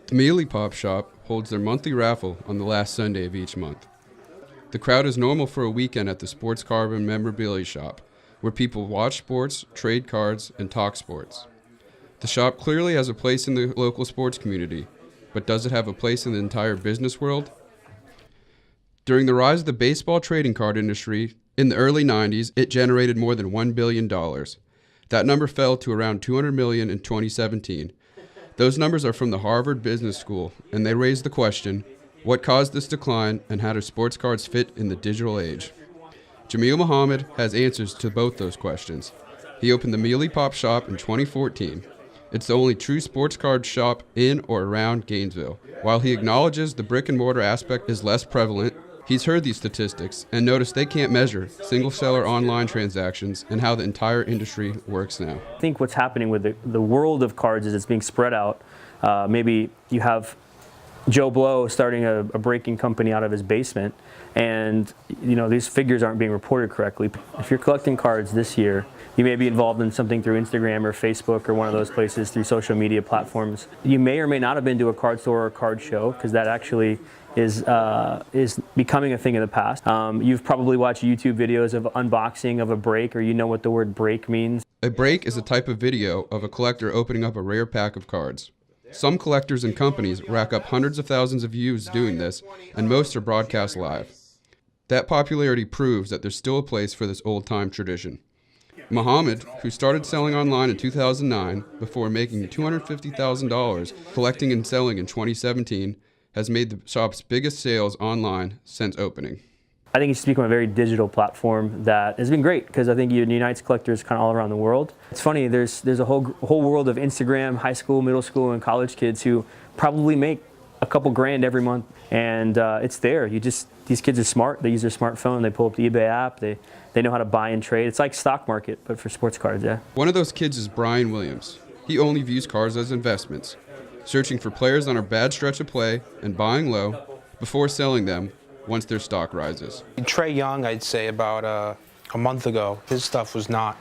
The Mealy Pop Shop holds their monthly raffle on the last Sunday of each month. The crowd is normal for a weekend at the Sports Card and Memorabilia Shop, where people watch sports, trade cards, and talk sports. The shop clearly has a place in the local sports community, but does it have a place in the entire business world? During the rise of the baseball trading card industry in the early 90s, it generated more than $1 billion. That number fell to around $200 million in 2017. Those numbers are from the Harvard Business School, and they raise the question, what caused this decline, and how do sports cards fit in the digital age? Jamil Muhammad has answers to both those questions. He opened the Mealy Pop Shop in 2014. It's the only true sports card shop in or around Gainesville. While he acknowledges the brick-and-mortar aspect is less prevalent, he's heard these statistics and noticed they can't measure single-seller online transactions and how the entire industry works now. I think what's happening with the world of cards is it's being spread out. Maybe you have Joe Blow starting a breaking company out of his basement, and these figures aren't being reported correctly. If you're collecting cards this year, you may be involved in something through Instagram or Facebook or one of those places through social media platforms. You may or may not have been to a card store or a card show, because that actually is becoming a thing of the past. You've probably watched YouTube videos of unboxing of a break, or you know what the word break means. A break is a type of video of a collector opening up a rare pack of cards. Some collectors and companies rack up hundreds of thousands of views doing this, and most are broadcast live. That popularity proves that there's still a place for this old-time tradition. Muhammad, who started selling online in 2009 before making $250,000 collecting and selling in 2017, has made the shop's biggest sales online since opening. I think it's just become a very digital platform that has been great, because I think it unites collectors kind of all around the world. It's funny, there's a whole world of Instagram, high school, middle school, and college kids who probably make a couple grand every month, and it's there. These kids are smart. They use their smartphone. They pull up the eBay app. They know how to buy and trade. It's like stock market, but for sports cards. Yeah. One of those kids is Brian Williams. He only views cards as investments, searching for players on a bad stretch of play and buying low before selling them once their stock rises. Trae Young, I'd say about a month ago, his stuff was not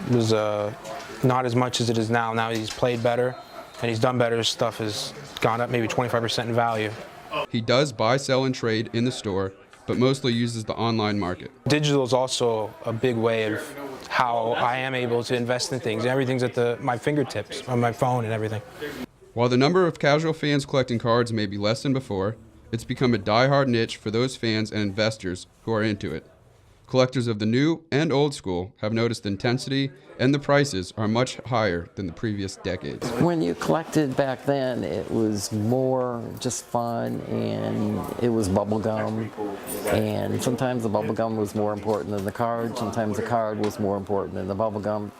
as much as it is now. Now he's played better and he's done better. His stuff has gone up maybe 25% in value. He does buy, sell, and trade in the store, but mostly uses the online market. Digital is also a big way of how I am able to invest in things. Everything's at my fingertips, on my phone and everything. While the number of casual fans collecting cards may be less than before, it's become a die-hard niche for those fans and investors who are into it. Collectors of the new and old school have noticed the intensity and the prices are much higher than the previous decades. When you collected back then, it was more just fun, and it was bubble gum, and sometimes the bubble gum was more important than the card. Sometimes the card was more important than the bubble gum,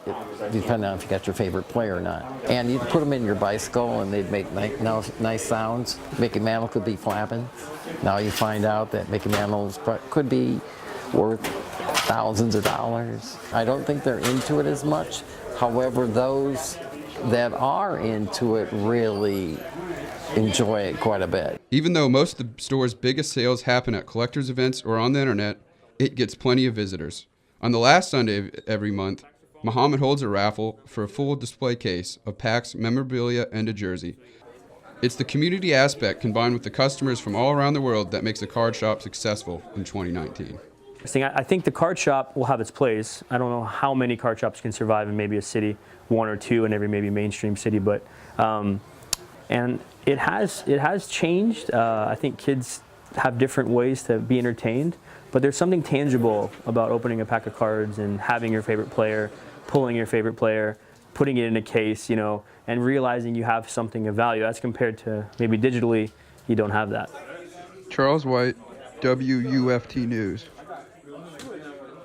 depending on if you got your favorite player or not. And you'd put them in your bicycle and they'd make nice sounds. Mickey Mantle could be flapping. Now you find out that Mickey Mantles could be worth thousands of dollars. I don't think they're into it as much. However, those that are into it really enjoy it quite a bit. Even though most of the store's biggest sales happen at collectors' events or on the internet, it gets plenty of visitors. On the last Sunday of every month, Muhammad holds a raffle for a full display case of packs, memorabilia, and a jersey. It's the community aspect combined with the customers from all around the world that makes the card shop successful in 2019. I think the card shop will have its place. I don't know how many card shops can survive in maybe a city, one or two in every maybe mainstream city, but and it has changed. I think kids have different ways to be entertained, but there's something tangible about opening a pack of cards and having your favorite player, pulling your favorite player, putting it in a case, and realizing you have something of value as compared to maybe digitally, you don't have that. Charles White, WUFT News.